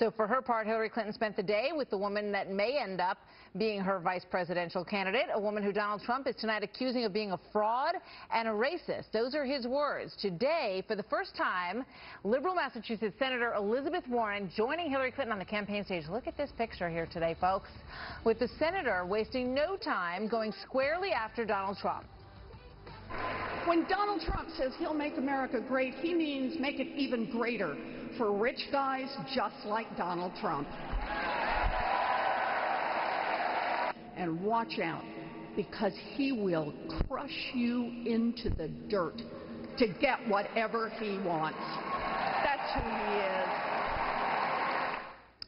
So for her part, Hillary Clinton spent the day with the woman that may end up being her vice presidential candidate, a woman who Donald Trump is tonight accusing of being a fraud and a racist. Those are his words. Today, for the first time, liberal Massachusetts Senator Elizabeth Warren joining Hillary Clinton on the campaign stage. Look at this picture here today, folks, with the senator wasting no time going squarely after Donald Trump. When Donald Trump says he'll make America great, he means make it even greater for rich guys just like Donald Trump. And watch out, because he will crush you into the dirt to get whatever he wants. That's who he is.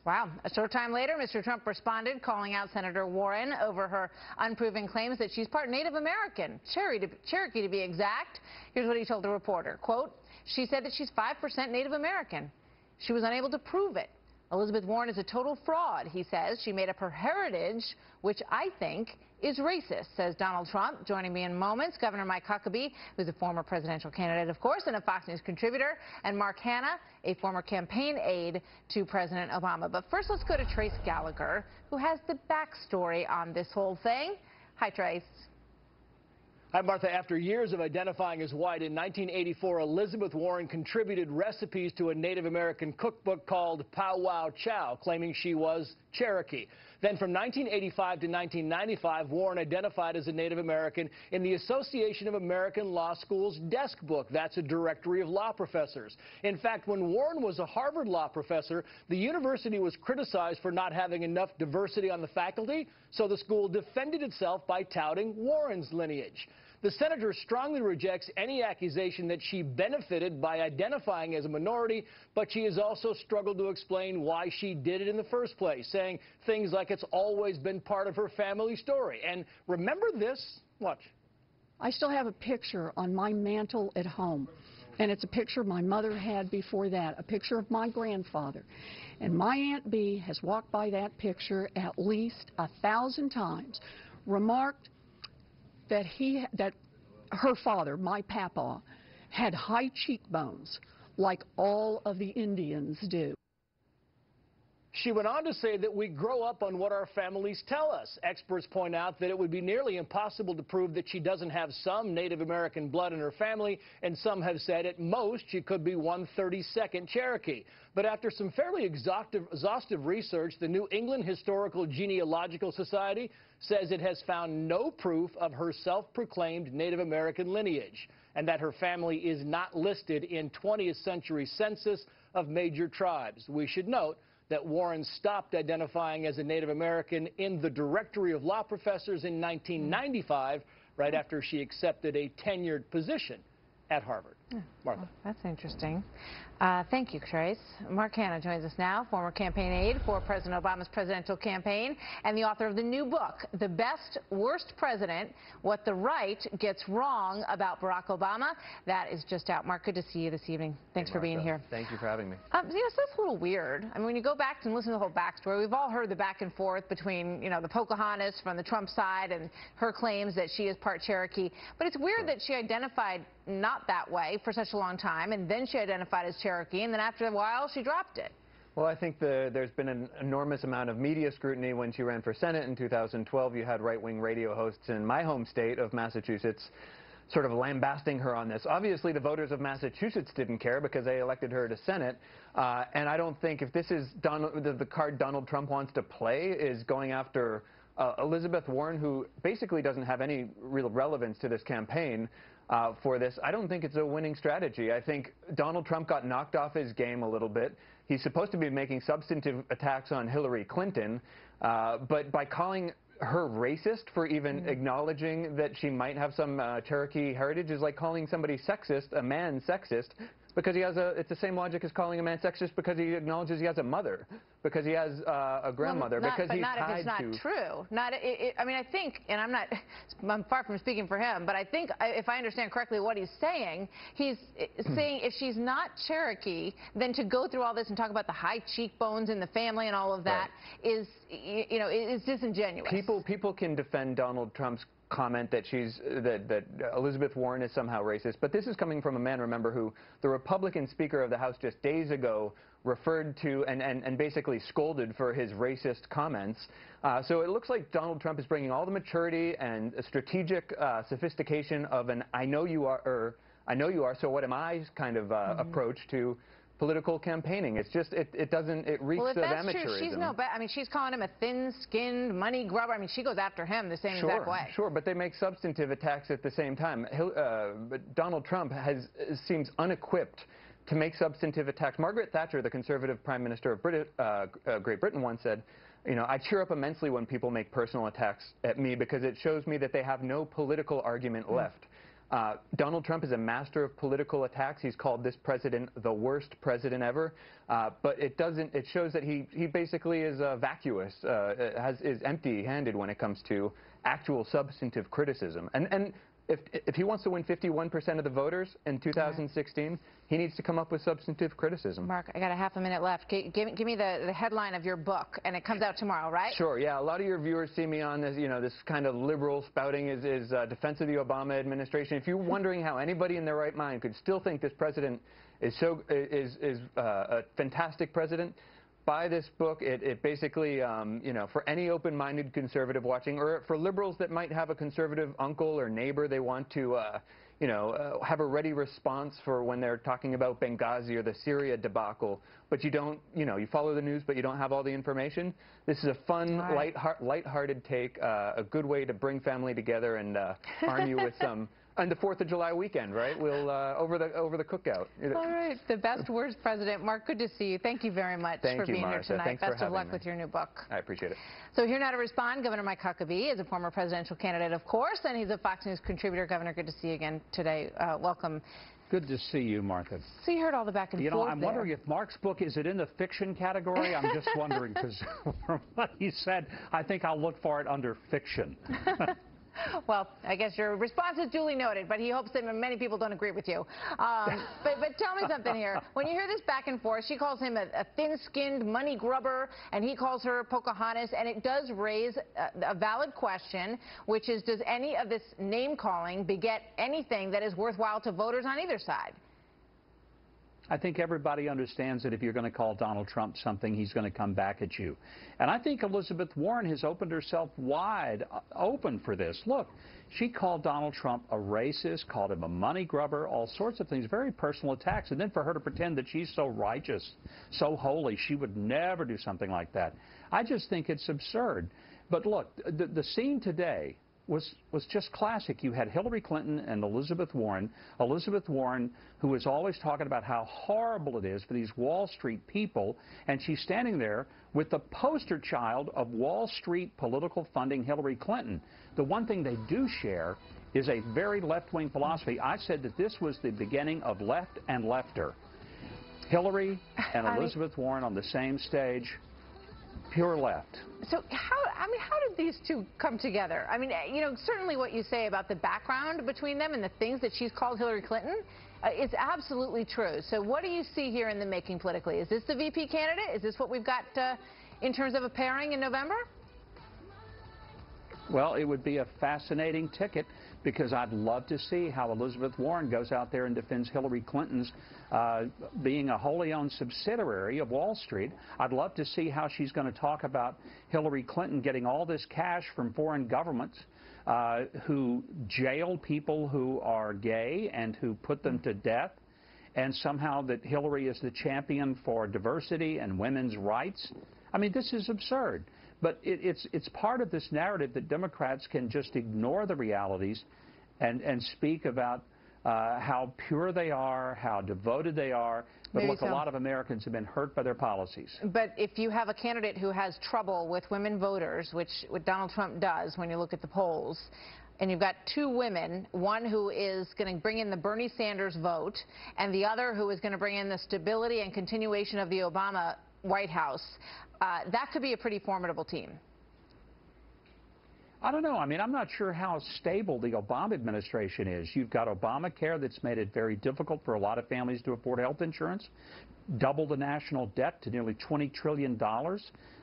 Wow. A short time later, Mr. Trump responded, calling out Senator Warren over her unproven claims that she's part Native American, Cherokee to be exact. Here's what he told the reporter. Quote, she said that she's 5% Native American. She was unable to prove it. Elizabeth Warren is a total fraud, he says. She made up her heritage, which I think is racist, says Donald Trump. Joining me in moments, Governor Mike Huckabee, who's a former presidential candidate, of course, and a Fox News contributor, and Mark Hanna, a former campaign aide to President Obama. But first, let's go to Trace Gallagher, who has the backstory on this whole thing. Hi, Trace. Hi, Martha. After years of identifying as white, in 1984, Elizabeth Warren contributed recipes to a Native American cookbook called Pow Wow Chow, claiming she was Cherokee. Then from 1985 to 1995, Warren identified as a Native American in the Association of American Law Schools desk book. That's a directory of law professors. In fact, when Warren was a Harvard law professor, the university was criticized for not having enough diversity on the faculty, so the school defended itself by touting Warren's lineage. The senator strongly rejects any accusation that she benefited by identifying as a minority, but she has also struggled to explain why she did it in the first place, saying things like it's always been part of her family story. And remember this? Watch. I still have a picture on my mantle at home, and it's a picture my mother had before that, a picture of my grandfather. And my Aunt Bee has walked by that picture at least 1,000 times, remarked that her father, my papa, had high cheekbones like all of the Indians do. She went on to say that we grow up on what our families tell us. Experts point out that it would be nearly impossible to prove that she doesn't have some Native American blood in her family, and some have said at most she could be 1/32nd Cherokee. But after some fairly exhaustive research, the New England Historical Genealogical Society says it has found no proof of her self-proclaimed Native American lineage, and that her family is not listed in 20th century census of major tribes. We should note that Warren stopped identifying as a Native American in the Directory of Law Professors in 1995, right after she accepted a tenured position at Harvard. Martha. Well, that's interesting. Thank you, Trace. Mark Hanna joins us now, former campaign aide for President Obama's presidential campaign and the author of the new book, The Best Worst President, What the Right Gets Wrong About Barack Obama. That is just out. Mark, good to see you this evening. Thanks for being here. Thank you for having me. So that's a little weird. I mean, when you go back and listen to the whole backstory, we've all heard the back and forth between, the Pocahontas from the Trump side and her claims that she is part Cherokee. But it's weird that she identified not that way for such a long time, and then she identified as Cherokee, and then after a while she dropped it. Well, I think there's been an enormous amount of media scrutiny when she ran for Senate in 2012. You had right-wing radio hosts in my home state of Massachusetts sort of lambasting her on this. Obviously, the voters of Massachusetts didn't care because they elected her to Senate, and I don't think if this is the card Donald Trump wants to play is going after Elizabeth Warren, who basically doesn't have any real relevance to this campaign, for this. I don't think it's a winning strategy. I think Donald Trump got knocked off his game a little bit. He's supposed to be making substantive attacks on Hillary Clinton, but by calling her racist for even acknowledging that she might have some Cherokee heritage is like calling somebody sexist, a man sexist, because he has it's the same logic as calling a man sexist because he acknowledges he has a mother, because he has a grandmother, because he's tied to... But not if it's not true. I mean, I think, and I'm far from speaking for him, but I think, if I understand correctly what he's saying saying if she's not Cherokee, then to go through all this and talk about the high cheekbones in the family and all of that is disingenuous. People can defend Donald Trump's comment that that Elizabeth Warren is somehow racist, but this is coming from a man, remember, who the Republican Speaker of the House just days ago referred to and basically scolded for his racist comments. So it looks like Donald Trump is bringing all the maturity and strategic sophistication of an I know you are, so what am I kind of approach to political campaigning. It's just, it reeks of amateurism. Well, if that's true, she's no bad. I mean, she's calling him a thin-skinned money grubber. I mean, she goes after him the same exact way. Sure, but they make substantive attacks at the same time. But Donald Trump seems unequipped to make substantive attacks. Margaret Thatcher, the conservative prime minister of Great Britain, once said, you know, I cheer up immensely when people make personal attacks at me because it shows me that they have no political argument left. Donald Trump is a master of political attacks. He's called this president the worst president ever. But it shows that he basically is vacuous, is empty-handed when it comes to actual substantive criticism. And if he wants to win 51% of the voters in 2016, he needs to come up with substantive criticism. Mark, I got a half a minute left. Give me the headline of your book, and it comes out tomorrow, right? Sure, yeah. A lot of your viewers see me on this, you know, this kind of liberal spouting is defense of the Obama administration. If you're wondering how anybody in their right mind could still think this president is a fantastic president, buy this book. It basically, you know, for any open-minded conservative watching, or for liberals that might have a conservative uncle or neighbor they want to, you know, have a ready response for when they're talking about Benghazi or the Syria debacle, but you don't, you know, you follow the news but you don't have all the information. This is a fun, light-hearted take, a good way to bring family together and arm you with some. And the 4th of July weekend, right? We'll over the cookout. All right, the best worst president. Mark, good to see you. Thank you very much for being here tonight. Thanks best of luck with your new book. I appreciate it. So here now to respond, Governor Mike Huckabee is a former presidential candidate, of course, and he's a Fox News contributor. Governor, good to see you again today. Welcome. Good to see you, Martha. So you heard all the back and forth. You know, I'm wondering if Mark's book, is it in the fiction category? I'm just wondering, because from what he said, I think I'll look for it under fiction. Well, I guess your response is duly noted, but he hopes that many people don't agree with you. But tell me something here. When you hear this back and forth, she calls him a thin-skinned money grubber, and he calls her Pocahontas, and it does raise a valid question, which is, does any of this name-calling beget anything that is worthwhile to voters on either side? I think everybody understands that if you're going to call Donald Trump something, he's going to come back at you. And I think Elizabeth Warren has opened herself wide open for this. Look, she called Donald Trump a racist, called him a money grubber, all sorts of things, very personal attacks. And then for her to pretend that she's so righteous, so holy, she would never do something like that. I just think it's absurd. But look, the scene today was just classic. You had Hillary Clinton and Elizabeth Warren, who was always talking about how horrible it is for these Wall Street people, and she's standing there with the poster child of Wall Street political funding, Hillary Clinton. The one thing they do share is a very left-wing philosophy. I said that this was the beginning of left and lefter. Hillary and Elizabeth Warren on the same stage, pure left. So how did these two come together? I mean, you know, certainly what you say about the background between them and the things that she's called Hillary Clinton is absolutely true. So what do you see here in the making politically? Is this the VP candidate? Is this what we've got in terms of a pairing in November? Well, it would be a fascinating ticket, because I'd love to see how Elizabeth Warren goes out there and defends Hillary Clinton's being a wholly owned subsidiary of Wall Street. I'd love to see how she's going to talk about Hillary Clinton getting all this cash from foreign governments who jail people who are gay and who put them to death, and somehow that Hillary is the champion for diversity and women's rights. I mean, this is absurd. But it's part of this narrative that Democrats can just ignore the realities and speak about how pure they are, how devoted they are. But look, a lot of Americans have been hurt by their policies. But if you have a candidate who has trouble with women voters, which Donald Trump does when you look at the polls, and you've got two women, one who is going to bring in the Bernie Sanders vote, and the other who is going to bring in the stability and continuation of the Obama White House, that could be a pretty formidable team. I don't know. I mean, I'm not sure how stable the Obama administration is. You've got Obamacare that's made it very difficult for a lot of families to afford health insurance, doubled the national debt to nearly $20 trillion.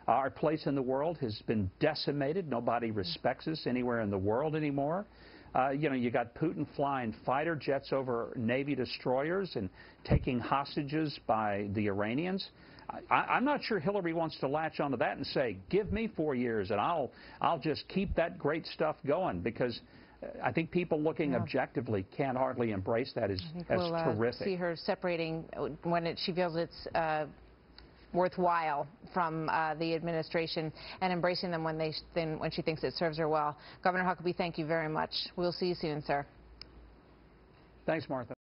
Our place in the world has been decimated. Nobody respects us anywhere in the world anymore. You know, you got Putin flying fighter jets over Navy destroyers and taking hostages by the Iranians. I'm not sure Hillary wants to latch onto that and say, give me 4 years and I'll just keep that great stuff going, because I think people looking objectively can't hardly embrace that as terrific. See her separating when she feels it's worthwhile from the administration, and embracing them when she thinks it serves her well. Governor Huckabee, thank you very much. We'll see you soon, sir. Thanks, Martha.